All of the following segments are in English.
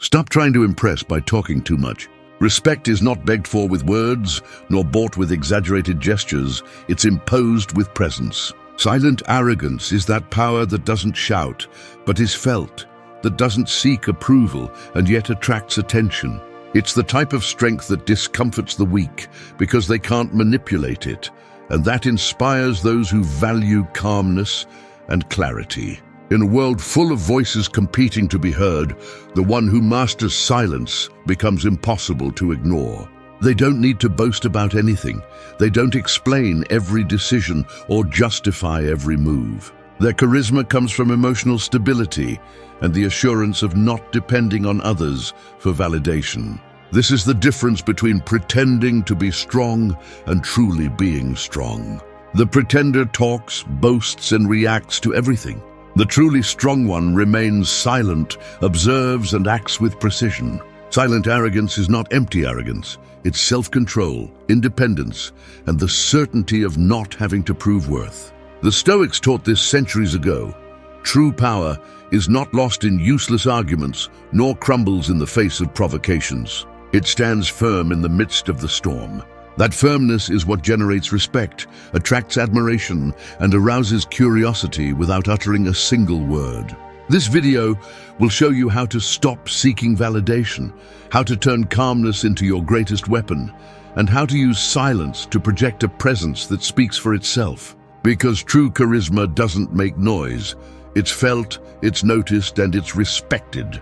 Stop trying to impress by talking too much. Respect is not begged for with words, nor bought with exaggerated gestures. It's imposed with presence. Silent arrogance is that power that doesn't shout, but is felt, that doesn't seek approval and yet attracts attention. It's the type of strength that discomforts the weak because they can't manipulate it, and that inspires those who value calmness and clarity. In a world full of voices competing to be heard, the one who masters silence becomes impossible to ignore. They don't need to boast about anything. They don't explain every decision or justify every move. Their charisma comes from emotional stability and the assurance of not depending on others for validation. This is the difference between pretending to be strong and truly being strong. The pretender talks, boasts, and reacts to everything. The truly strong one remains silent, observes, and acts with precision. Silent arrogance is not empty arrogance. It's self-control, independence, and the certainty of not having to prove worth. The Stoics taught this centuries ago. True power is not lost in useless arguments, nor crumbles in the face of provocations. It stands firm in the midst of the storm. That firmness is what generates respect, attracts admiration, and arouses curiosity without uttering a single word. This video will show you how to stop seeking validation, how to turn calmness into your greatest weapon, and how to use silence to project a presence that speaks for itself. Because true charisma doesn't make noise. It's felt, it's noticed, and it's respected.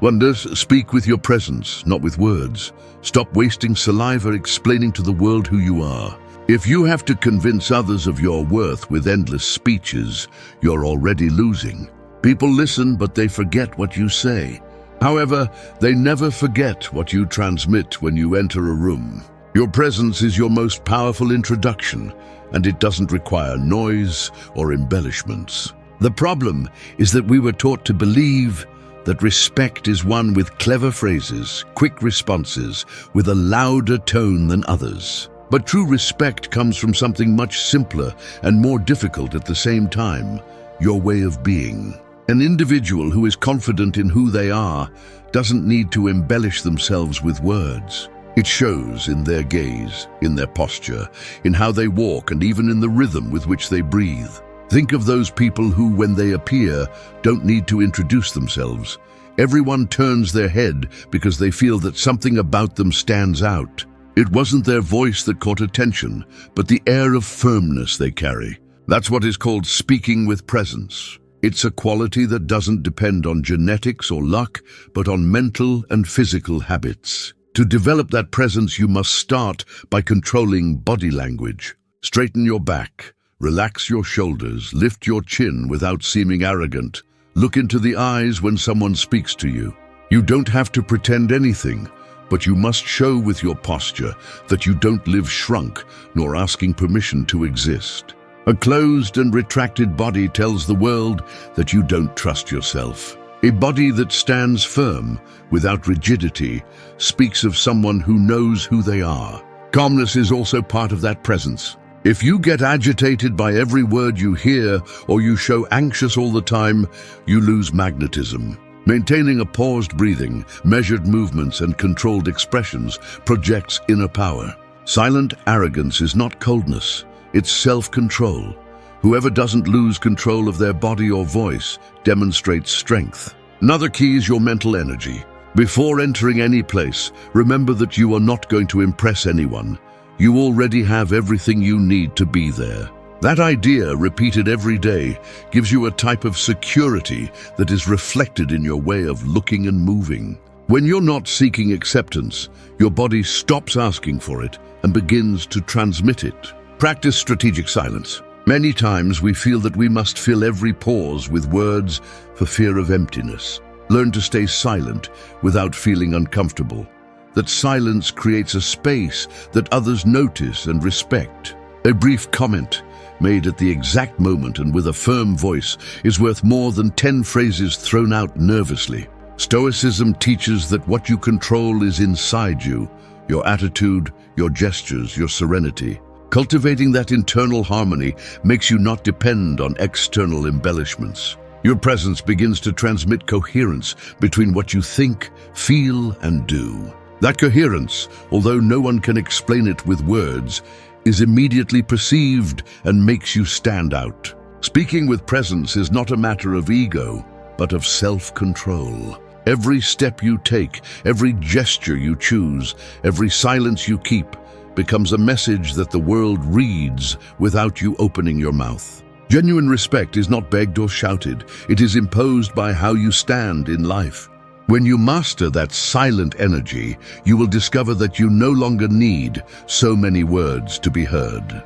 Wonders, speak with your presence, not with words. Stop wasting saliva explaining to the world who you are. If you have to convince others of your worth with endless speeches, you're already losing. People listen, but they forget what you say. However, they never forget what you transmit when you enter a room. Your presence is your most powerful introduction, and it doesn't require noise or embellishments. The problem is that we were taught to believe that respect is won with clever phrases, quick responses, with a louder tone than others. But true respect comes from something much simpler and more difficult at the same time: your way of being. An individual who is confident in who they are doesn't need to embellish themselves with words. It shows in their gaze, in their posture, in how they walk, and even in the rhythm with which they breathe. Think of those people who, when they appear, don't need to introduce themselves. Everyone turns their head because they feel that something about them stands out. It wasn't their voice that caught attention, but the air of firmness they carry. That's what is called speaking with presence. It's a quality that doesn't depend on genetics or luck, but on mental and physical habits. To develop that presence, you must start by controlling body language. Straighten your back. Relax your shoulders, lift your chin without seeming arrogant. Look into the eyes when someone speaks to you. You don't have to pretend anything, but you must show with your posture that you don't live shrunk, nor asking permission to exist. A closed and retracted body tells the world that you don't trust yourself. A body that stands firm, without rigidity, speaks of someone who knows who they are. Calmness is also part of that presence. If you get agitated by every word you hear, or you show anxious all the time, you lose magnetism. Maintaining a paused breathing, measured movements, and controlled expressions projects inner power. Silent arrogance is not coldness, it's self-control. Whoever doesn't lose control of their body or voice demonstrates strength. Another key is your mental energy. Before entering any place, remember that you are not going to impress anyone. You already have everything you need to be there. That idea, repeated every day, gives you a type of security that is reflected in your way of looking and moving. When you're not seeking acceptance, your body stops asking for it and begins to transmit it. Practice strategic silence. Many times we feel that we must fill every pause with words for fear of emptiness. Learn to stay silent without feeling uncomfortable. That silence creates a space that others notice and respect. A brief comment, made at the exact moment and with a firm voice, is worth more than 10 phrases thrown out nervously. Stoicism teaches that what you control is inside you: your attitude, your gestures, your serenity. Cultivating that internal harmony makes you not depend on external embellishments. Your presence begins to transmit coherence between what you think, feel, and do. That coherence, although no one can explain it with words, is immediately perceived and makes you stand out. Speaking with presence is not a matter of ego, but of self-control. Every step you take, every gesture you choose, every silence you keep becomes a message that the world reads without you opening your mouth. Genuine respect is not begged or shouted. It is imposed by how you stand in life. When you master that silent energy, you will discover that you no longer need so many words to be heard.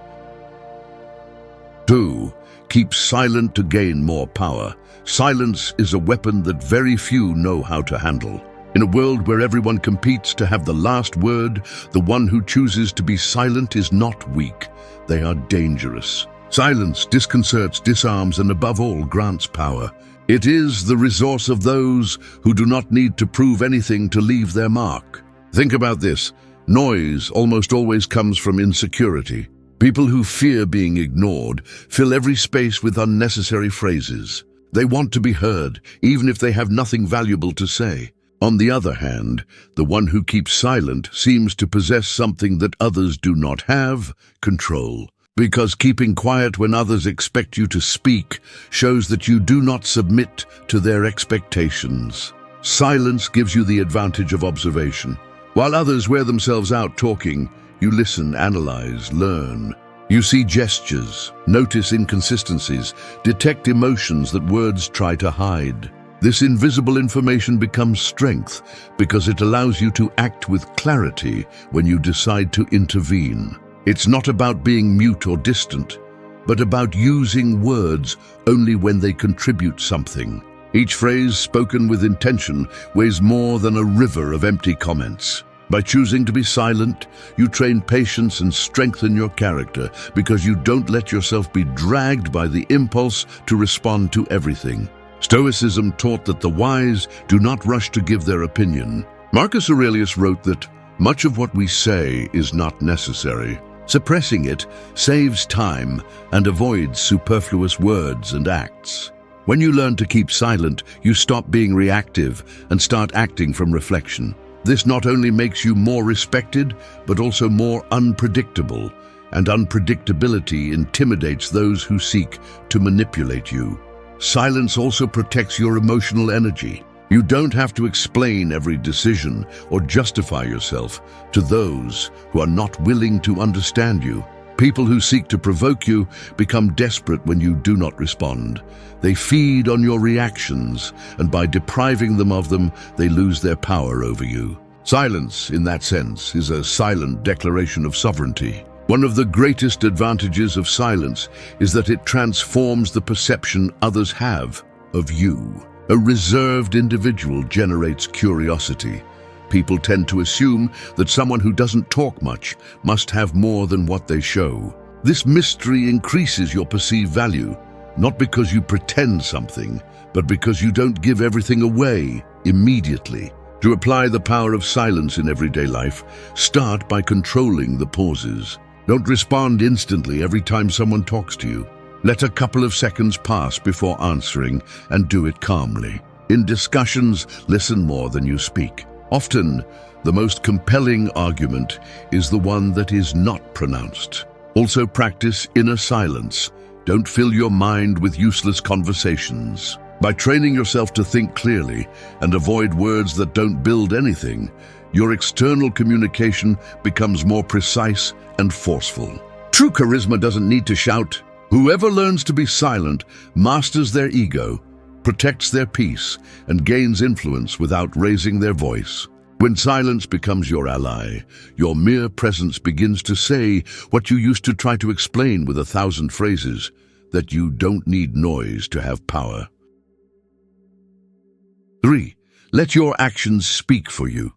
2. Keep silent to gain more power. Silence is a weapon that very few know how to handle. In a world where everyone competes to have the last word, the one who chooses to be silent is not weak. They are dangerous. Silence disconcerts, disarms, and above all, grants power. It is the resource of those who do not need to prove anything to leave their mark. Think about this. Noise almost always comes from insecurity. People who fear being ignored fill every space with unnecessary phrases. They want to be heard, even if they have nothing valuable to say. On the other hand, the one who keeps silent seems to possess something that others do not have: control. Because keeping quiet when others expect you to speak shows that you do not submit to their expectations. Silence gives you the advantage of observation. While others wear themselves out talking, you listen, analyze, learn. You see gestures, notice inconsistencies, detect emotions that words try to hide. This invisible information becomes strength because it allows you to act with clarity when you decide to intervene. It's not about being mute or distant, but about using words only when they contribute something. Each phrase spoken with intention weighs more than a river of empty comments. By choosing to be silent, you train patience and strengthen your character because you don't let yourself be dragged by the impulse to respond to everything. Stoicism taught that the wise do not rush to give their opinion. Marcus Aurelius wrote that much of what we say is not necessary. Suppressing it saves time and avoids superfluous words and acts. When you learn to keep silent, you stop being reactive and start acting from reflection. This not only makes you more respected, but also more unpredictable, and unpredictability intimidates those who seek to manipulate you. Silence also protects your emotional energy. You don't have to explain every decision or justify yourself to those who are not willing to understand you. People who seek to provoke you become desperate when you do not respond. They feed on your reactions, and by depriving them of them, they lose their power over you. Silence, in that sense, is a silent declaration of sovereignty. One of the greatest advantages of silence is that it transforms the perception others have of you. A reserved individual generates curiosity. People tend to assume that someone who doesn't talk much must have more than what they show. This mystery increases your perceived value, not because you pretend something, but because you don't give everything away immediately. To apply the power of silence in everyday life, start by controlling the pauses. Don't respond instantly every time someone talks to you. Let a couple of seconds pass before answering, and do it calmly. In discussions, listen more than you speak. Often, the most compelling argument is the one that is not pronounced. Also practice inner silence. Don't fill your mind with useless conversations. By training yourself to think clearly and avoid words that don't build anything, your external communication becomes more precise and forceful. True charisma doesn't need to shout. Whoever learns to be silent masters their ego, protects their peace, and gains influence without raising their voice. When silence becomes your ally, your mere presence begins to say what you used to try to explain with 1,000 phrases, that you don't need noise to have power. 3. Let your actions speak for you.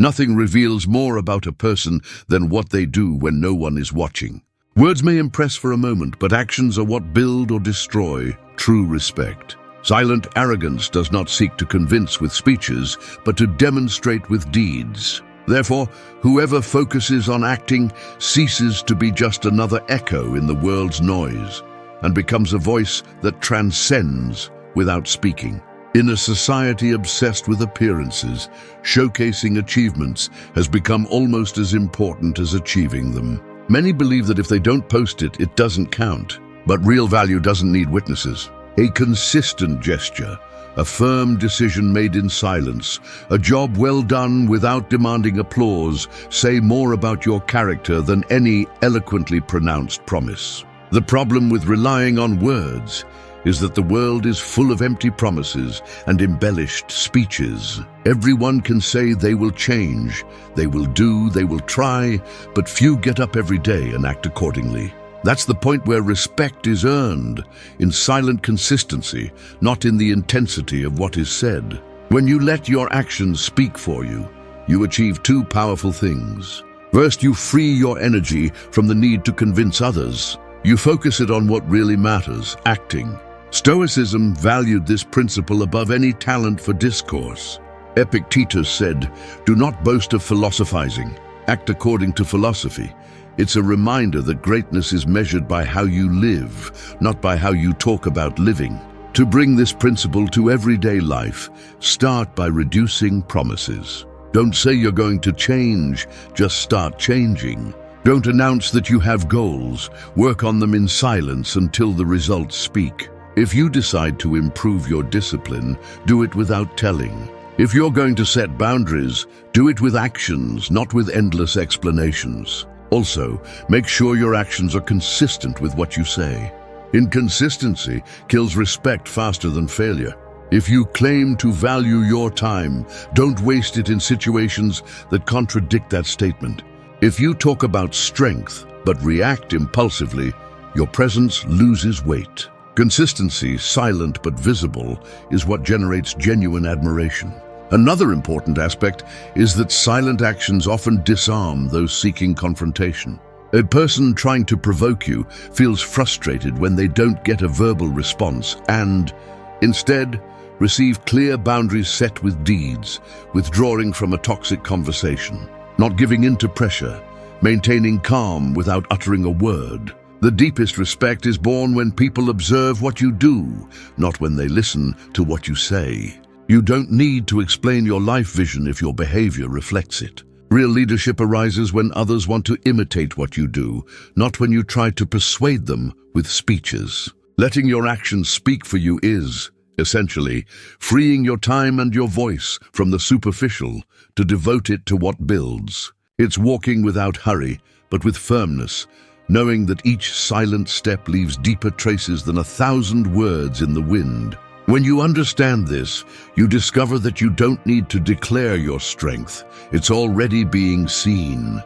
Nothing reveals more about a person than what they do when no one is watching. Words may impress for a moment, but actions are what build or destroy true respect. Silent arrogance does not seek to convince with speeches, but to demonstrate with deeds. Therefore, whoever focuses on acting ceases to be just another echo in the world's noise and becomes a voice that transcends without speaking. In a society obsessed with appearances, showcasing achievements has become almost as important as achieving them. Many believe that if they don't post it, it doesn't count. But real value doesn't need witnesses. A consistent gesture, a firm decision made in silence, a job well done without demanding applause, say more about your character than any eloquently pronounced promise. The problem with relying on words is that the world is full of empty promises and embellished speeches. Everyone can say they will change, they will do, they will try, but few get up every day and act accordingly. That's the point where respect is earned, in silent consistency, not in the intensity of what is said. When you let your actions speak for you, you achieve two powerful things. First, you free your energy from the need to convince others. You focus it on what really matters, acting. Stoicism valued this principle above any talent for discourse. Epictetus said, "Do not boast of philosophizing. Act according to philosophy." It's a reminder that greatness is measured by how you live, not by how you talk about living. To bring this principle to everyday life, start by reducing promises. Don't say you're going to change, just start changing. Don't announce that you have goals. Work on them in silence until the results speak. If you decide to improve your discipline, do it without telling. If you're going to set boundaries, do it with actions, not with endless explanations. Also, make sure your actions are consistent with what you say. Inconsistency kills respect faster than failure. If you claim to value your time, don't waste it in situations that contradict that statement. If you talk about strength but react impulsively, your presence loses weight. Consistency, silent but visible, is what generates genuine admiration. Another important aspect is that silent actions often disarm those seeking confrontation. A person trying to provoke you feels frustrated when they don't get a verbal response and, instead, receive clear boundaries set with deeds, withdrawing from a toxic conversation, not giving in to pressure, maintaining calm without uttering a word. The deepest respect is born when people observe what you do, not when they listen to what you say. You don't need to explain your life vision if your behavior reflects it. Real leadership arises when others want to imitate what you do, not when you try to persuade them with speeches. Letting your actions speak for you is, essentially, freeing your time and your voice from the superficial to devote it to what builds. It's walking without hurry, but with firmness, knowing that each silent step leaves deeper traces than 1,000 words in the wind. When you understand this, you discover that you don't need to declare your strength. It's already being seen.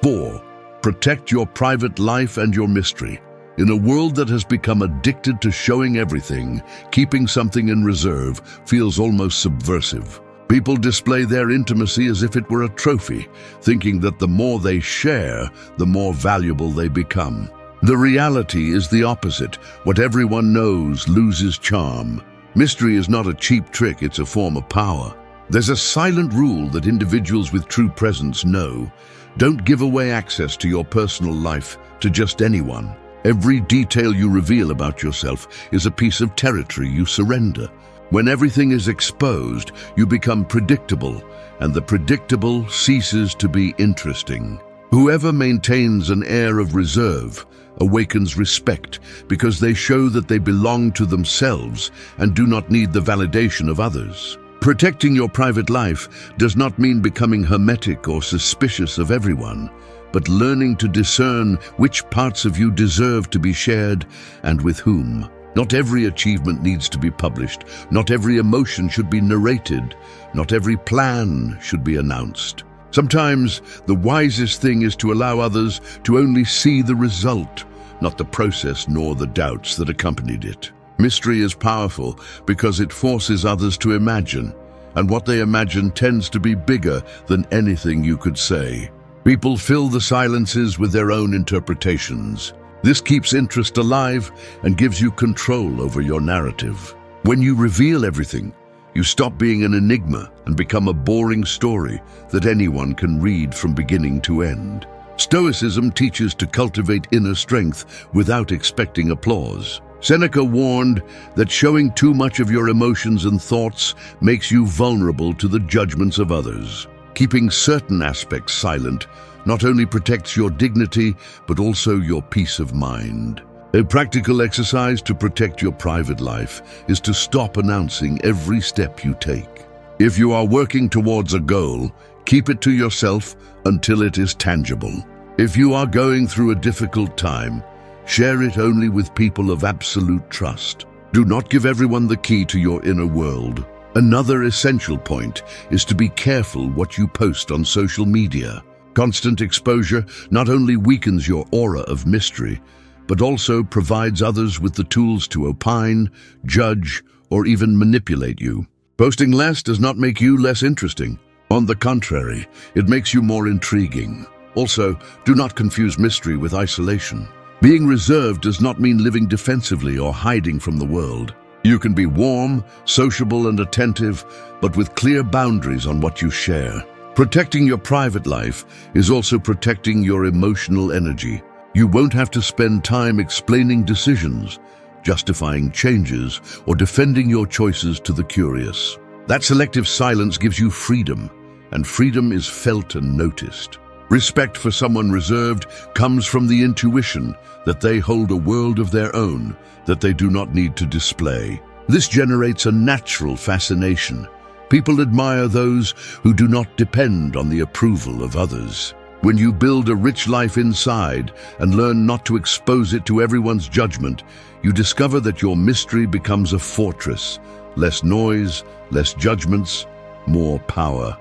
4. Protect your private life and your mystery. In a world that has become addicted to showing everything, keeping something in reserve feels almost subversive. People display their intimacy as if it were a trophy, thinking that the more they share, the more valuable they become. The reality is the opposite. What everyone knows loses charm. Mystery is not a cheap trick, it's a form of power. There's a silent rule that individuals with true presence know. Don't give away access to your personal life to just anyone. Every detail you reveal about yourself is a piece of territory you surrender. When everything is exposed, you become predictable, and the predictable ceases to be interesting. Whoever maintains an air of reserve awakens respect because they show that they belong to themselves and do not need the validation of others. Protecting your private life does not mean becoming hermetic or suspicious of everyone, but learning to discern which parts of you deserve to be shared and with whom. Not every achievement needs to be published. Not every emotion should be narrated. Not every plan should be announced. Sometimes the wisest thing is to allow others to only see the result, not the process nor the doubts that accompanied it. Mystery is powerful because it forces others to imagine, and what they imagine tends to be bigger than anything you could say. People fill the silences with their own interpretations. This keeps interest alive and gives you control over your narrative. When you reveal everything, you stop being an enigma and become a boring story that anyone can read from beginning to end. Stoicism teaches to cultivate inner strength without expecting applause. Seneca warned that showing too much of your emotions and thoughts makes you vulnerable to the judgments of others. Keeping certain aspects silent not only protects your dignity, but also your peace of mind. A practical exercise to protect your private life is to stop announcing every step you take. If you are working towards a goal, keep it to yourself until it is tangible. If you are going through a difficult time, share it only with people of absolute trust. Do not give everyone the key to your inner world. Another essential point is to be careful what you post on social media. Constant exposure not only weakens your aura of mystery, but also provides others with the tools to opine, judge, or even manipulate you. Posting less does not make you less interesting. On the contrary, it makes you more intriguing. Also, do not confuse mystery with isolation. Being reserved does not mean living defensively or hiding from the world. You can be warm, sociable, and attentive, but with clear boundaries on what you share. Protecting your private life is also protecting your emotional energy. You won't have to spend time explaining decisions, justifying changes, or defending your choices to the curious. That selective silence gives you freedom, and freedom is felt and noticed. Respect for someone reserved comes from the intuition that they hold a world of their own that they do not need to display. This generates a natural fascination. People admire those who do not depend on the approval of others. When you build a rich life inside and learn not to expose it to everyone's judgment, you discover that your mystery becomes a fortress. Less noise, less judgments, more power.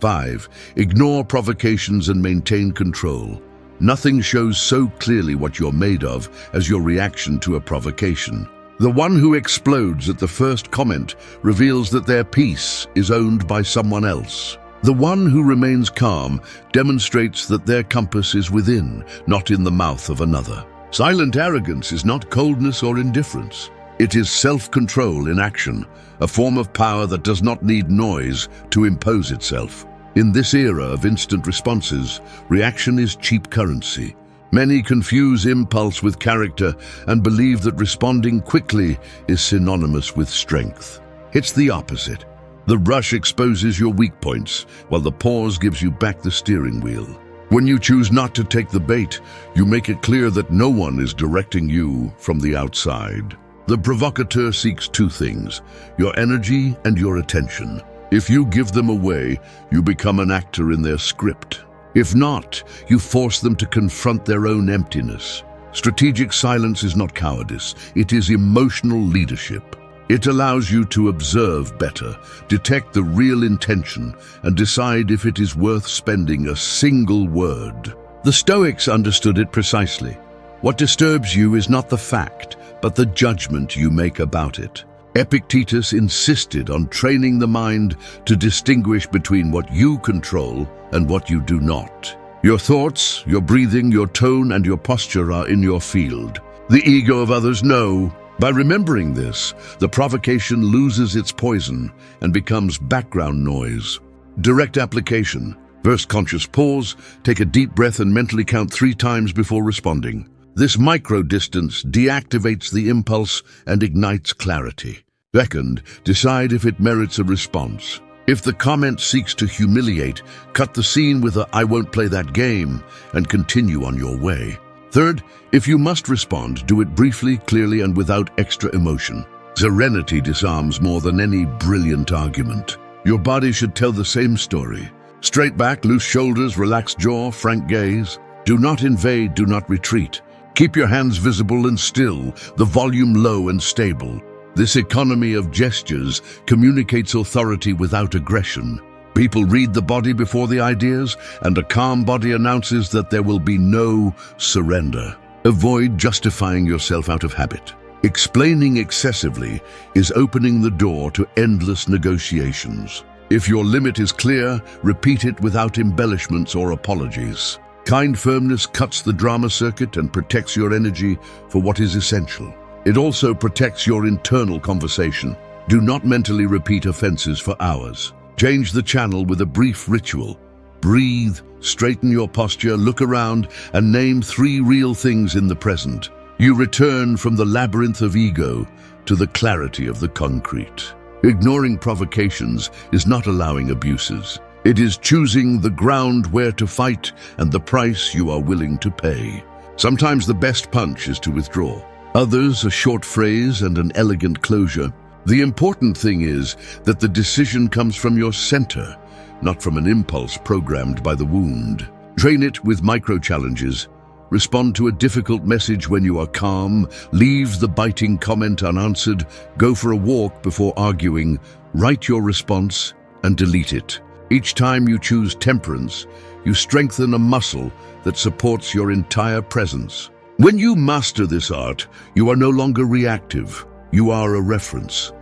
5. Ignore provocations and maintain control. Nothing shows so clearly what you're made of as your reaction to a provocation. The one who explodes at the first comment reveals that their peace is owned by someone else. The one who remains calm demonstrates that their compass is within, not in the mouth of another. Silent arrogance is not coldness or indifference. It is self-control in action, a form of power that does not need noise to impose itself. In this era of instant responses, reaction is cheap currency. Many confuse impulse with character and believe that responding quickly is synonymous with strength. It's the opposite. The rush exposes your weak points, while the pause gives you back the steering wheel. When you choose not to take the bait, you make it clear that no one is directing you from the outside. The provocateur seeks two things: your energy and your attention. If you give them away, you become an actor in their script. If not, you force them to confront their own emptiness. Strategic silence is not cowardice, it is emotional leadership. It allows you to observe better, detect the real intention, and decide if it is worth spending a single word. The Stoics understood it precisely. What disturbs you is not the fact, but the judgment you make about it. Epictetus insisted on training the mind to distinguish between what you control and what you do not. Your thoughts, your breathing, your tone, and your posture are in your field. The ego of others know. By remembering this, the provocation loses its poison and becomes background noise. Direct application. First, conscious pause, take a deep breath and mentally count 3 times before responding. This micro-distance deactivates the impulse and ignites clarity. Second, decide if it merits a response. If the comment seeks to humiliate, cut the scene with a "I won't play that game" and continue on your way. Third, if you must respond, do it briefly, clearly, and without extra emotion. Serenity disarms more than any brilliant argument. Your body should tell the same story. Straight back, loose shoulders, relaxed jaw, frank gaze. Do not invade, do not retreat. Keep your hands visible and still, the volume low and stable. This economy of gestures communicates authority without aggression. People read the body before the ideas, and a calm body announces that there will be no surrender. Avoid justifying yourself out of habit. Explaining excessively is opening the door to endless negotiations. If your limit is clear, repeat it without embellishments or apologies. Kind firmness cuts the drama circuit and protects your energy for what is essential. It also protects your internal conversation. Do not mentally repeat offenses for hours. Change the channel with a brief ritual. Breathe, straighten your posture, look around, and name 3 real things in the present. You return from the labyrinth of ego to the clarity of the concrete. Ignoring provocations is not allowing abuses. It is choosing the ground where to fight and the price you are willing to pay. Sometimes the best punch is to withdraw. Others, a short phrase and an elegant closure. The important thing is that the decision comes from your center, not from an impulse programmed by the wound. Train it with micro-challenges. Respond to a difficult message when you are calm. Leave the biting comment unanswered. Go for a walk before arguing. Write your response and delete it. Each time you choose temperance, you strengthen a muscle that supports your entire presence. When you master this art, you are no longer reactive. You are a reference.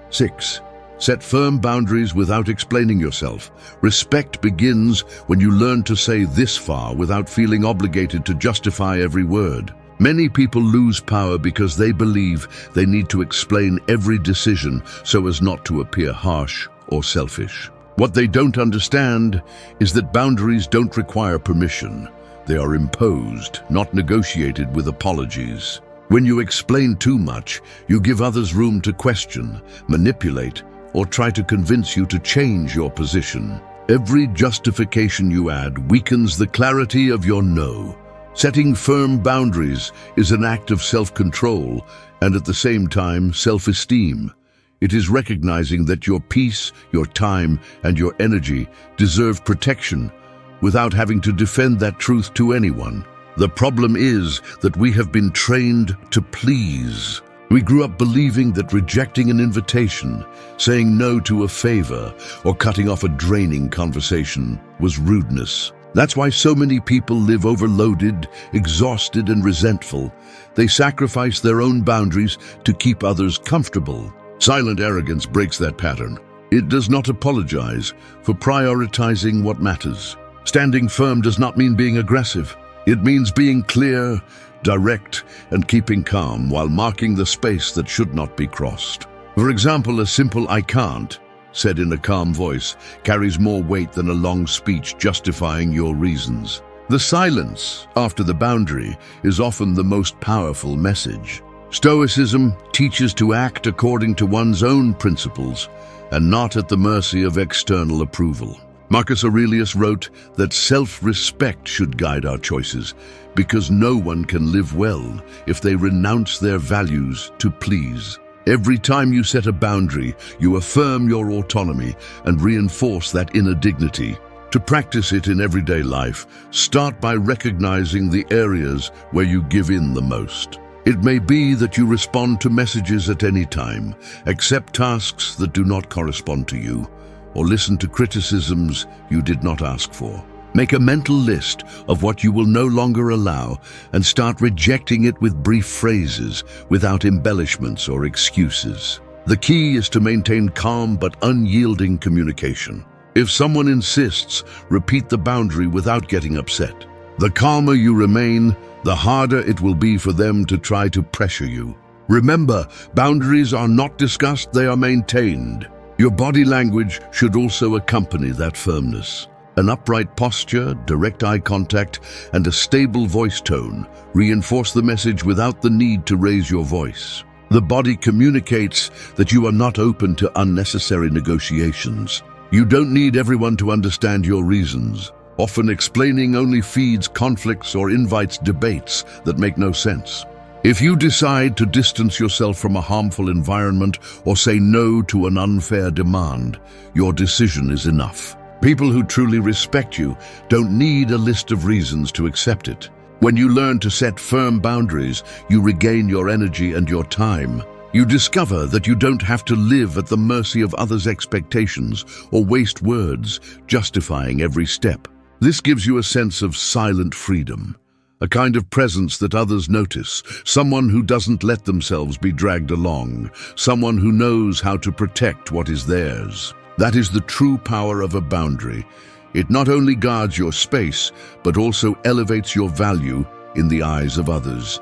6. Set firm boundaries without explaining yourself. Respect begins when you learn to say this far without feeling obligated to justify every word. Many people lose power because they believe they need to explain every decision so as not to appear harsh or selfish. What they don't understand is that boundaries don't require permission. They are imposed, not negotiated with apologies. When you explain too much, you give others room to question, manipulate, or try to convince you to change your position. Every justification you add weakens the clarity of your no. Setting firm boundaries is an act of self-control and at the same time self-esteem. It is recognizing that your peace, your time, and your energy deserve protection without having to defend that truth to anyone. The problem is that we have been trained to please. We grew up believing that rejecting an invitation, saying no to a favor, or cutting off a draining conversation was rudeness. That's why so many people live overloaded, exhausted, and resentful. They sacrifice their own boundaries to keep others comfortable. Silent arrogance breaks that pattern. It does not apologize for prioritizing what matters. Standing firm does not mean being aggressive. It means being clear, direct, and keeping calm while marking the space that should not be crossed. For example, a simple "I can't," said in a calm voice, carries more weight than a long speech justifying your reasons. The silence after the boundary is often the most powerful message. Stoicism teaches to act according to one's own principles and not at the mercy of external approval. Marcus Aurelius wrote that self-respect should guide our choices because no one can live well if they renounce their values to please. Every time you set a boundary, you affirm your autonomy and reinforce that inner dignity. To practice it in everyday life, start by recognizing the areas where you give in the most. It may be that you respond to messages at any time, accept tasks that do not correspond to you, or listen to criticisms you did not ask for. Make a mental list of what you will no longer allow and start rejecting it with brief phrases without embellishments or excuses. The key is to maintain calm but unyielding communication. If someone insists, repeat the boundary without getting upset. The calmer you remain, the harder it will be for them to try to pressure you. Remember, boundaries are not discussed, they are maintained. Your body language should also accompany that firmness. An upright posture, direct eye contact, and a stable voice tone reinforce the message without the need to raise your voice. The body communicates that you are not open to unnecessary negotiations. You don't need everyone to understand your reasons. Often explaining only feeds conflicts or invites debates that make no sense. If you decide to distance yourself from a harmful environment or say no to an unfair demand, your decision is enough. People who truly respect you don't need a list of reasons to accept it. When you learn to set firm boundaries, you regain your energy and your time. You discover that you don't have to live at the mercy of others' expectations or waste words justifying every step. This gives you a sense of silent freedom, a kind of presence that others notice, someone who doesn't let themselves be dragged along, someone who knows how to protect what is theirs. That is the true power of a boundary. It not only guards your space, but also elevates your value in the eyes of others.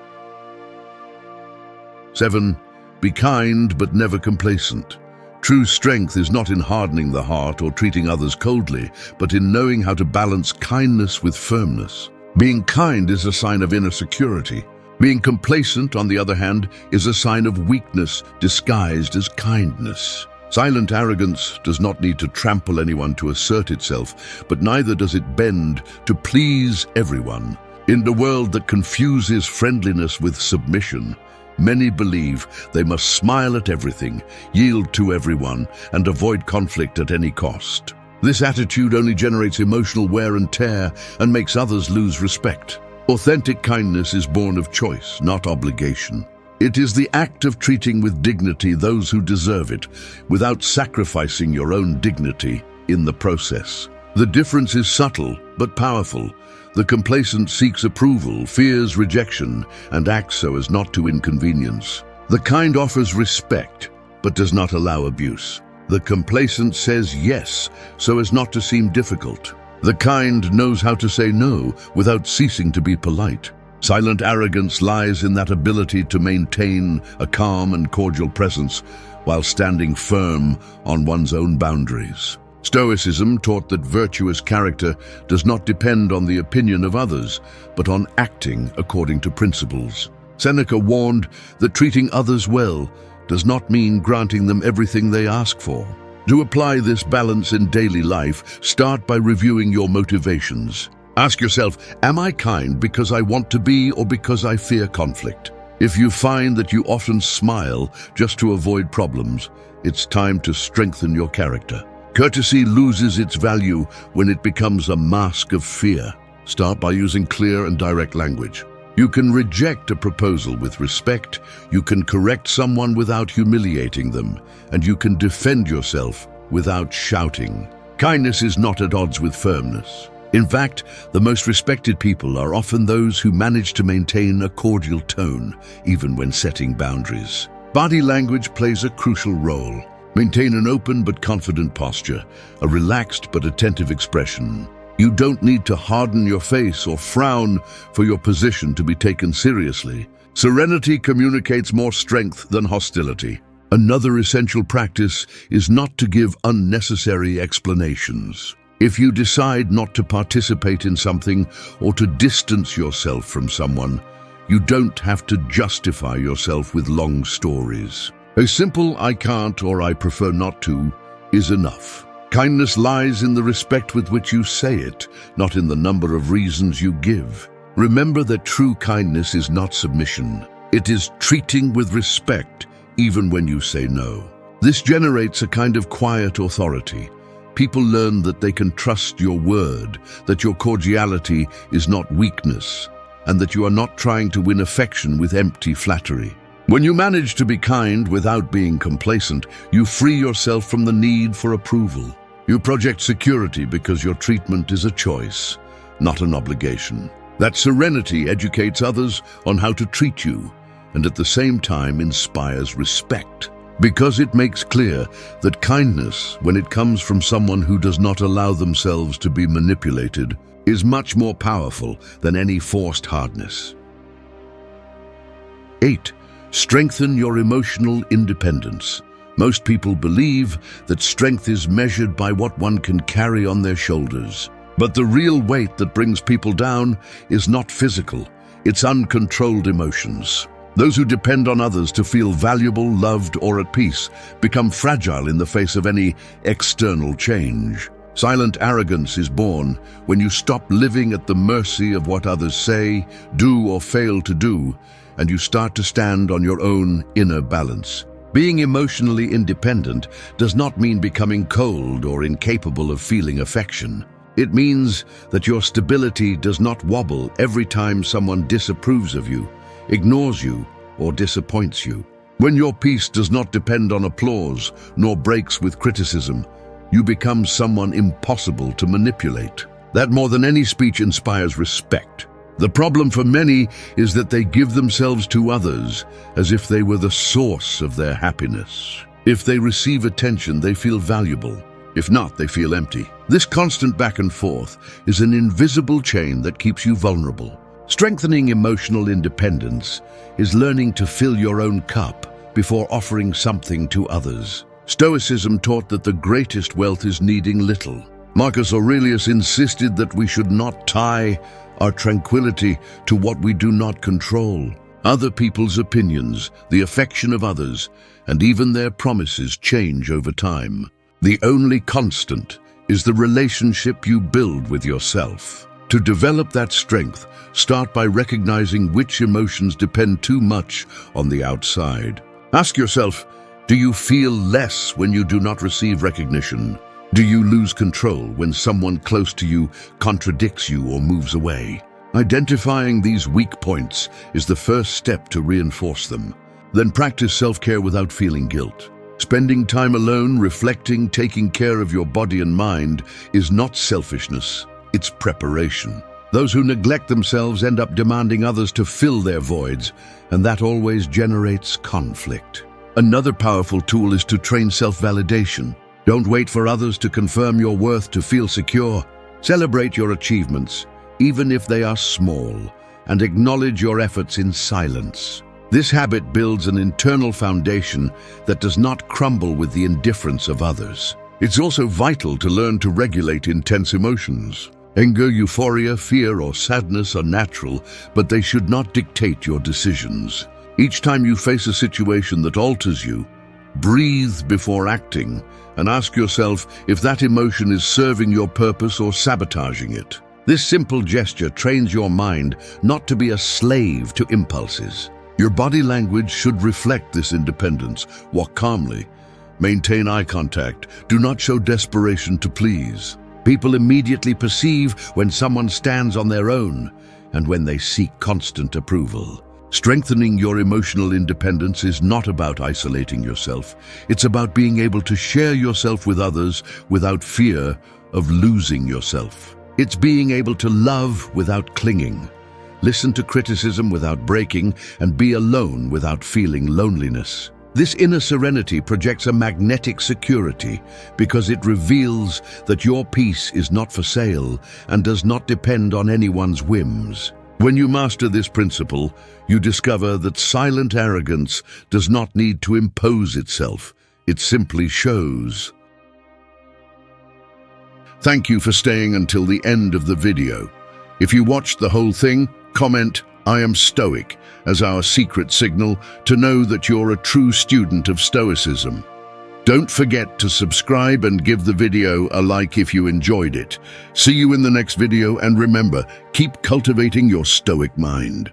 7. Be kind but never complacent. True strength is not in hardening the heart or treating others coldly, but in knowing how to balance kindness with firmness. Being kind is a sign of inner security. Being complacent, on the other hand, is a sign of weakness disguised as kindness. Silent arrogance does not need to trample anyone to assert itself, but neither does it bend to please everyone. In the world that confuses friendliness with submission, many believe they must smile at everything, yield to everyone, and avoid conflict at any cost. This attitude only generates emotional wear and tear and makes others lose respect. Authentic kindness is born of choice, not obligation. It is the act of treating with dignity those who deserve it, without sacrificing your own dignity in the process. The difference is subtle but powerful. The complacent seeks approval, fears rejection, and acts so as not to inconvenience. The kind offers respect, but does not allow abuse. The complacent says yes, so as not to seem difficult. The kind knows how to say no without ceasing to be polite. Silent arrogance lies in that ability to maintain a calm and cordial presence while standing firm on one's own boundaries. Stoicism taught that virtuous character does not depend on the opinion of others, but on acting according to principles. Seneca warned that treating others well does not mean granting them everything they ask for. To apply this balance in daily life, start by reviewing your motivations. Ask yourself, am I kind because I want to be or because I fear conflict? If you find that you often smile just to avoid problems, it's time to strengthen your character. Courtesy loses its value when it becomes a mask of fear. Start by using clear and direct language. You can reject a proposal with respect, you can correct someone without humiliating them, and you can defend yourself without shouting. Kindness is not at odds with firmness. In fact, the most respected people are often those who manage to maintain a cordial tone, even when setting boundaries. Body language plays a crucial role. Maintain an open but confident posture, a relaxed but attentive expression. You don't need to harden your face or frown for your position to be taken seriously. Serenity communicates more strength than hostility. Another essential practice is not to give unnecessary explanations. If you decide not to participate in something or to distance yourself from someone, you don't have to justify yourself with long stories. A simple "I can't" or "I prefer not to" is enough. Kindness lies in the respect with which you say it, not in the number of reasons you give. Remember that true kindness is not submission. It is treating with respect, even when you say no. This generates a kind of quiet authority. People learn that they can trust your word, that your cordiality is not weakness, and that you are not trying to win affection with empty flattery. When you manage to be kind without being complacent, you free yourself from the need for approval. You project security because your treatment is a choice, not an obligation. That serenity educates others on how to treat you, and at the same time inspires respect, because it makes clear that kindness, when it comes from someone who does not allow themselves to be manipulated, is much more powerful than any forced hardness. 8. Strengthen your emotional independence. Most people believe that strength is measured by what one can carry on their shoulders. But the real weight that brings people down is not physical, it's uncontrolled emotions. Those who depend on others to feel valuable, loved, or at peace become fragile in the face of any external change. Silent arrogance is born when you stop living at the mercy of what others say, do, or fail to do, and you start to stand on your own inner balance. Being emotionally independent does not mean becoming cold or incapable of feeling affection. It means that your stability does not wobble every time someone disapproves of you, ignores you, or disappoints you. When your peace does not depend on applause nor breaks with criticism, you become someone impossible to manipulate. That more than any speech inspires respect. The problem for many is that they give themselves to others as if they were the source of their happiness. If they receive attention, they feel valuable. If not, they feel empty. This constant back and forth is an invisible chain that keeps you vulnerable. Strengthening emotional independence is learning to fill your own cup before offering something to others. Stoicism taught that the greatest wealth is needing little. Marcus Aurelius insisted that we should not tie our tranquility to what we do not control. Other people's opinions, the affection of others, and even their promises change over time. The only constant is the relationship you build with yourself. To develop that strength, start by recognizing which emotions depend too much on the outside. Ask yourself, do you feel less when you do not receive recognition? Do you lose control when someone close to you contradicts you or moves away? Identifying these weak points is the first step to reinforce them. Then practice self-care without feeling guilt. Spending time alone, reflecting, taking care of your body and mind is not selfishness, it's preparation. Those who neglect themselves end up demanding others to fill their voids, and that always generates conflict. Another powerful tool is to train self-validation. Don't wait for others to confirm your worth to feel secure. Celebrate your achievements, even if they are small, and acknowledge your efforts in silence. This habit builds an internal foundation that does not crumble with the indifference of others. It's also vital to learn to regulate intense emotions. Anger, euphoria, fear, or sadness are natural, but they should not dictate your decisions. Each time you face a situation that alters you, breathe before acting and ask yourself if that emotion is serving your purpose or sabotaging it. This simple gesture trains your mind not to be a slave to impulses. Your body language should reflect this independence. Walk calmly. Maintain eye contact. Do not show desperation to please. People immediately perceive when someone stands on their own and when they seek constant approval. Strengthening your emotional independence is not about isolating yourself. It's about being able to share yourself with others without fear of losing yourself. It's being able to love without clinging, listen to criticism without breaking, and be alone without feeling loneliness. This inner serenity projects a magnetic security because it reveals that your peace is not for sale and does not depend on anyone's whims. When you master this principle, you discover that silent arrogance does not need to impose itself. It simply shows. Thank you for staying until the end of the video. If you watched the whole thing, comment, "I am Stoic," as our secret signal to know that you're a true student of Stoicism. Don't forget to subscribe and give the video a like if you enjoyed it. See you in the next video, and remember, keep cultivating your Stoic mind.